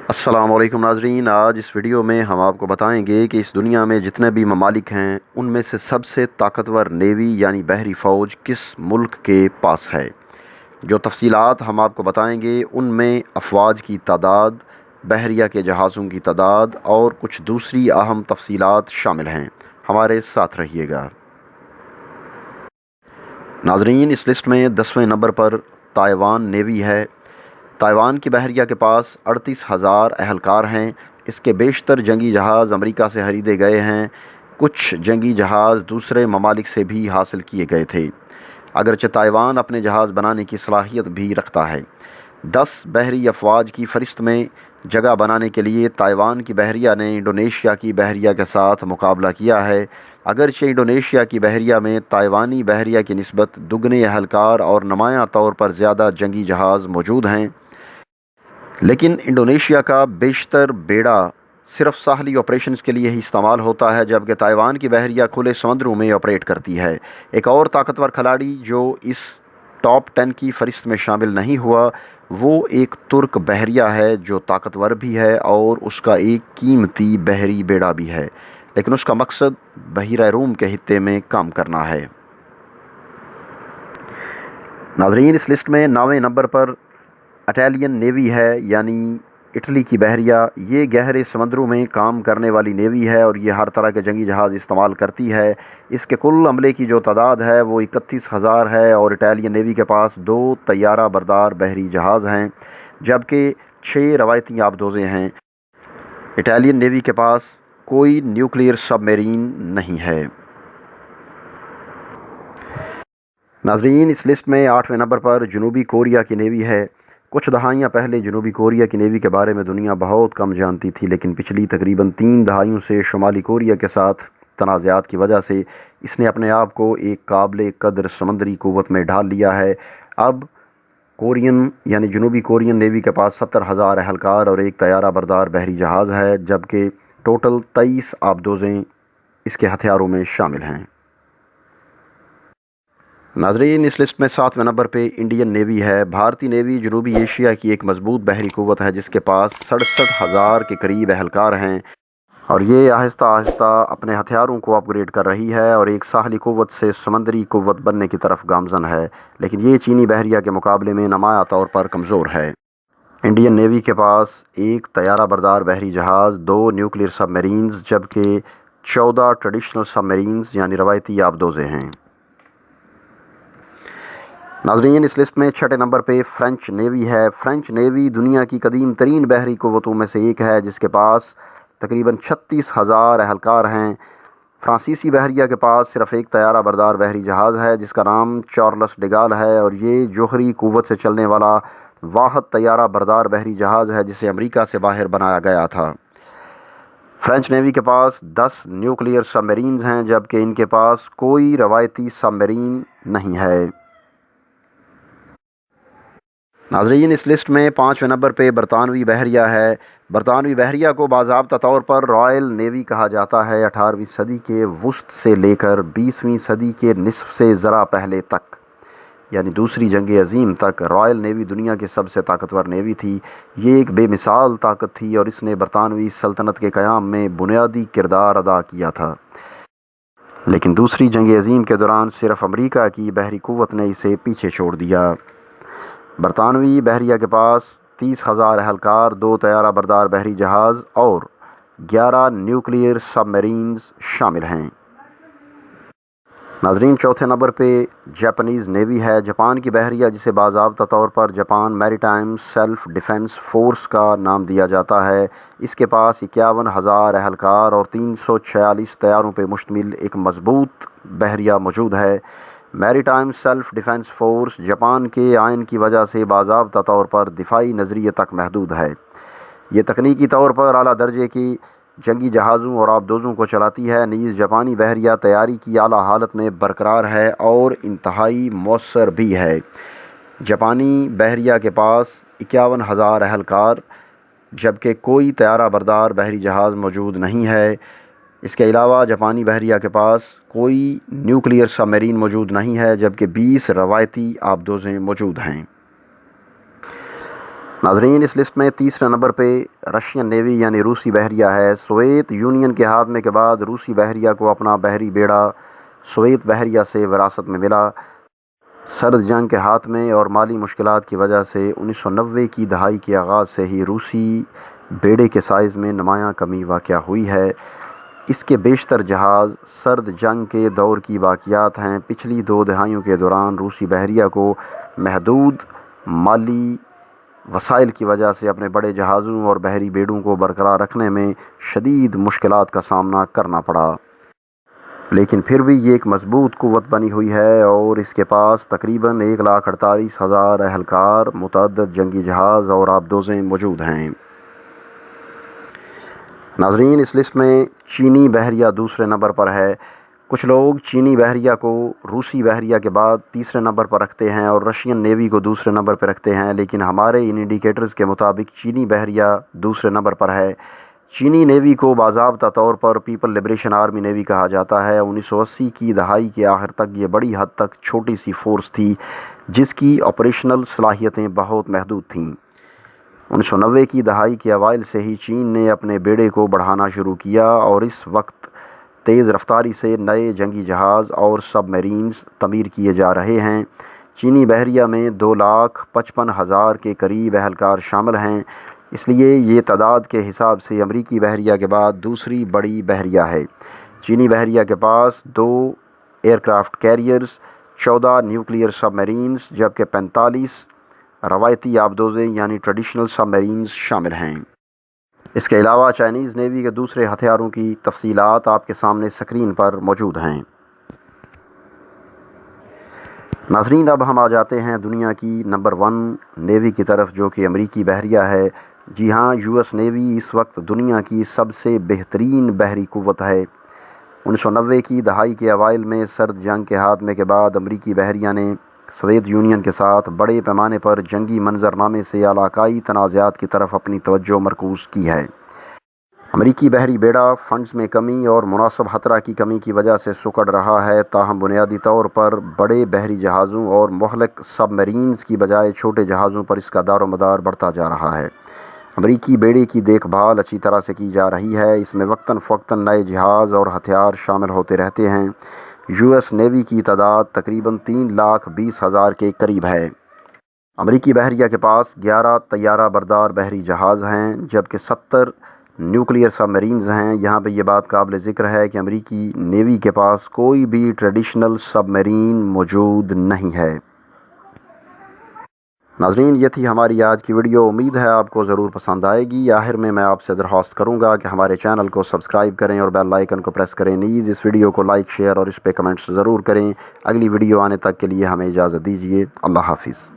السلام علیکم ناظرین، آج اس ویڈیو میں ہم آپ کو بتائیں گے کہ اس دنیا میں جتنے بھی ممالک ہیں ان میں سے سب سے طاقتور نیوی یعنی بحری فوج کس ملک کے پاس ہے۔ جو تفصیلات ہم آپ کو بتائیں گے ان میں افواج کی تعداد، بحریہ کے جہازوں کی تعداد اور کچھ دوسری اہم تفصیلات شامل ہیں۔ ہمارے ساتھ رہیے گا۔ ناظرین، اس لسٹ میں 10ویں نمبر پر تائیوان نیوی ہے۔ تائیوان کی بحریہ کے پاس 38,000 اہلکار ہیں۔ اس کے بیشتر جنگی جہاز امریکہ سے خریدے گئے ہیں۔ کچھ جنگی جہاز دوسرے ممالک سے بھی حاصل کیے گئے تھے، اگرچہ تائیوان اپنے جہاز بنانے کی صلاحیت بھی رکھتا ہے۔ 10 بحری افواج کی فہرست میں جگہ بنانے کے لیے تائیوان کی بحریہ نے انڈونیشیا کی بحریہ کے ساتھ مقابلہ کیا ہے۔ اگرچہ انڈونیشیا کی بحریہ میں تائیوانی بحریہ کی نسبت دگنے اہلکار اور نمایاں طور پر زیادہ جنگی جہاز موجود ہیں، لیکن انڈونیشیا کا بیشتر بیڑا صرف ساحلی آپریشنز کے لیے ہی استعمال ہوتا ہے، جبکہ تائیوان کی بحریہ کھلے سمندروں میں آپریٹ کرتی ہے۔ ایک اور طاقتور کھلاڑی جو اس ٹاپ 10 کی فہرست میں شامل نہیں ہوا وہ ایک ترک بحریہ ہے جو طاقتور بھی ہے اور اس کا ایک قیمتی بحری بیڑا بھی ہے، لیکن اس کا مقصد بحیرہ روم کے خطے میں کام کرنا ہے۔ ناظرین، اس لسٹ میں 9ویں نمبر پر اٹالین نیوی ہے، یعنی اٹلی کی بحریہ۔ یہ گہرے سمندروں میں کام کرنے والی نیوی ہے اور یہ ہر طرح کے جنگی جہاز استعمال کرتی ہے۔ اس کے کل عملے کی جو تعداد ہے وہ 31,000 ہے اور اٹالین نیوی کے پاس 2 طیارہ بردار بحری جہاز ہیں، جبکہ 6 روایتی آبدوزیں ہیں۔ اٹالین نیوی کے پاس کوئی نیوکلیئر سب میرین نہیں ہے۔ ناظرین، اس لسٹ میں 8ویں نمبر پر جنوبی کوریا کی نیوی ہے۔ کچھ دہائیاں پہلے جنوبی کوریا کی نیوی کے بارے میں دنیا بہت کم جانتی تھی، لیکن پچھلی تقریباً 3 دہائیوں سے شمالی کوریا کے ساتھ تنازعات کی وجہ سے اس نے اپنے آپ کو ایک قابل قدر سمندری قوت میں ڈھال لیا ہے۔ اب جنوبی کورین نیوی کے پاس 70,000 اہلکار اور ایک طیارہ بردار بحری جہاز ہے، جبکہ ٹوٹل 23 آبدوزیں اس کے ہتھیاروں میں شامل ہیں۔ ناظرین، اس لسٹ میں 7ویں نمبر پہ انڈین نیوی ہے۔ بھارتی نیوی جنوبی ایشیا کی ایک مضبوط بحری قوت ہے جس کے پاس 67,000 کے قریب اہلکار ہیں اور یہ آہستہ آہستہ اپنے ہتھیاروں کو اپ گریڈ کر رہی ہے اور ایک ساحلی قوت سے سمندری قوت بننے کی طرف گامزن ہے، لیکن یہ چینی بحریہ کے مقابلے میں نمایاں طور پر کمزور ہے۔ انڈین نیوی کے پاس ایک طیارہ بردار بحری جہاز، 2 نیوکلیئر سب میرینز، جبکہ 14 ٹریڈیشنل سب میرینز یعنی روایتی آبدوزیں ہیں۔ ناظرین، اس لسٹ میں 6 نمبر پہ فرینچ نیوی ہے۔ فرینچ نیوی دنیا کی قدیم ترین بحری قوتوں میں سے ایک ہے جس کے پاس تقریباً 36,000 اہلکار ہیں۔ فرانسیسی بحریہ کے پاس صرف ایک طیارہ بردار بحری جہاز ہے جس کا نام چارلس ڈیگال ہے اور یہ جوہری قوت سے چلنے والا واحد طیارہ بردار بحری جہاز ہے جسے امریکہ سے باہر بنایا گیا تھا۔ فرینچ نیوی کے پاس 10 نیوکلیئر سب میرینز ہیں، جبکہ ان کے پاس کوئی روایتی سب میرین نہیں ہے۔ ناظرین، اس لسٹ میں 5ویں نمبر پہ برطانوی بحریہ ہے۔ برطانوی بحریہ کو باضابطہ طور پر رائل نیوی کہا جاتا ہے۔ 18ویں صدی کے وسط سے لے کر 20ویں صدی کے نصف سے ذرا پہلے تک، یعنی دوسری جنگ عظیم تک، رائل نیوی دنیا کی سب سے طاقتور نیوی تھی۔ یہ ایک بے مثال طاقت تھی اور اس نے برطانوی سلطنت کے قیام میں بنیادی کردار ادا کیا تھا، لیکن دوسری جنگ عظیم کے دوران صرف امریکہ کی بحری قوت نے اسے پیچھے چھوڑ دیا۔ برطانوی بحریہ کے پاس 30,000 اہلکار، 2 طیارہ بردار بحری جہاز اور 11 نیوکلیئر سب میرینز شامل ہیں۔ ناظرین، 4تھے نمبر پہ جاپانیز نیوی ہے۔ جاپان کی بحریہ جسے باضابطہ طور پر جاپان میری ٹائم سیلف ڈیفنس فورس کا نام دیا جاتا ہے، اس کے پاس 51,000 اہلکار اور 346 طیاروں پہ مشتمل ایک مضبوط بحریہ موجود ہے۔ میری time self defence force Japan کے آئین کی وجہ سے باضابطہ طور پر دفاعی نظریے تک محدود ہے۔ یہ تکنیکی طور پر اعلیٰ درجے کی جنگی جہازوں اور آبدوزوں کو چلاتی ہے، نیز جاپانی بحریہ تیاری کی اعلیٰ حالت میں برقرار ہے اور انتہائی مؤثر بھی ہے۔ جاپانی بحریہ کے پاس 51,000 اہلکار، جبکہ کوئی طیارہ بردار بحری جہاز موجود نہیں ہے۔ اس کے علاوہ جاپانی بحریہ کے پاس کوئی نیوکلیئر سب میرین موجود نہیں ہے، جبکہ 20 روایتی آبدوزیں موجود ہیں۔ ناظرین اس لسٹ میں تیسرے نمبر پہ رشین نیوی یعنی روسی بحریہ ہے۔ سوویت یونین کے خاتمے کے بعد روسی بحریہ کو اپنا بحری بیڑا سوویت بحریہ سے وراثت میں ملا۔ سرد جنگ کے خاتمے اور مالی مشکلات کی وجہ سے 1990 کی دہائی کے آغاز سے ہی روسی بیڑے کے سائز میں نمایاں کمی واقع ہوئی ہے۔ اس کے بیشتر جہاز سرد جنگ کے دور کی باقیات ہیں۔ پچھلی 2 دہائیوں کے دوران روسی بحریہ کو محدود مالی وسائل کی وجہ سے اپنے بڑے جہازوں اور بحری بیڑوں کو برقرار رکھنے میں شدید مشکلات کا سامنا کرنا پڑا، لیکن پھر بھی یہ ایک مضبوط قوت بنی ہوئی ہے اور اس کے پاس تقریباً 1,48,000 اہلکار، متعدد جنگی جہاز اور آبدوزیں موجود ہیں۔ ناظرین اس لسٹ میں چینی بحریہ دوسرے نمبر پر ہے۔ کچھ لوگ چینی بحریہ کو روسی بحریہ کے بعد تیسرے نمبر پر رکھتے ہیں اور رشین نیوی کو دوسرے نمبر پر رکھتے ہیں، لیکن ہمارے ان انڈیکیٹرز کے مطابق چینی بحریہ دوسرے نمبر پر ہے۔ چینی نیوی کو باضابطہ طور پر پیپل لبریشن آرمی نیوی کہا جاتا ہے۔ 1980 کی دہائی کے آخر تک یہ بڑی حد تک چھوٹی سی فورس تھی جس کی آپریشنل صلاحیتیں بہت محدود تھیں۔ 1990 کی دہائی کے اوائل سے ہی چین نے اپنے بیڑے کو بڑھانا شروع کیا اور اس وقت تیز رفتاری سے نئے جنگی جہاز اور سب میرینز تعمیر کیے جا رہے ہیں۔ چینی بحریہ میں 2,55,000 کے قریب اہلکار شامل ہیں، اس لیے یہ تعداد کے حساب سے امریکی بحریہ کے بعد دوسری بڑی بحریہ ہے۔ چینی بحریہ کے پاس 2 ایئرکرافٹ کیریئرز، 14 نیوکلیئر سب میرینز جبکہ 45 روایتی آبدوزیں یعنی ٹریڈیشنل سب میرینز شامل ہیں۔ اس کے علاوہ چائنیز نیوی کے دوسرے ہتھیاروں کی تفصیلات آپ کے سامنے سکرین پر موجود ہیں۔ ناظرین اب ہم آ جاتے ہیں دنیا کی نمبر 1 نیوی کی طرف، جو کہ امریکی بحریہ ہے۔ جی ہاں، US نیوی اس وقت دنیا کی سب سے بہترین بحری قوت ہے۔ 1990 کی دہائی کے اوائل میں سرد جنگ کے خاتمے کے بعد امریکی بحریہ نے سوویت یونین کے ساتھ بڑے پیمانے پر جنگی منظرنامے سے علاقائی تنازعات کی طرف اپنی توجہ مرکوز کی ہے۔ امریکی بحری بیڑا فنڈز میں کمی اور مناسب خطرہ کی کمی کی وجہ سے سکڑ رہا ہے، تاہم بنیادی طور پر بڑے بحری جہازوں اور مہلک سب میرینز کی بجائے چھوٹے جہازوں پر اس کا دار و مدار بڑھتا جا رہا ہے۔ امریکی بیڑے کی دیکھ بھال اچھی طرح سے کی جا رہی ہے، اس میں وقتاً فوقتاً نئے جہاز اور ہتھیار شامل ہوتے رہتے ہیں۔ US نیوی کی تعداد تقریباً 3,20,000 کے قریب ہے۔ امریکی بحریہ کے پاس 11 طیارہ بردار بحری جہاز ہیں جبکہ 70 نیوکلیئر سب میرینز ہیں۔ یہاں پہ یہ بات قابل ذکر ہے کہ امریکی نیوی کے پاس کوئی بھی ٹریڈیشنل سب میرین موجود نہیں ہے۔ ناظرین یہ تھی ہماری آج کی ویڈیو، امید ہے آپ کو ضرور پسند آئے گی۔ آخر میں آپ سے درخواست کروں گا کہ ہمارے چینل کو سبسکرائب کریں اور بیل آئیکن کو پریس کریں۔ نیز اس ویڈیو کو لائک، شیئر اور اس پہ کمنٹس ضرور کریں۔ اگلی ویڈیو آنے تک کے لیے ہمیں اجازت دیجیے۔ اللہ حافظ۔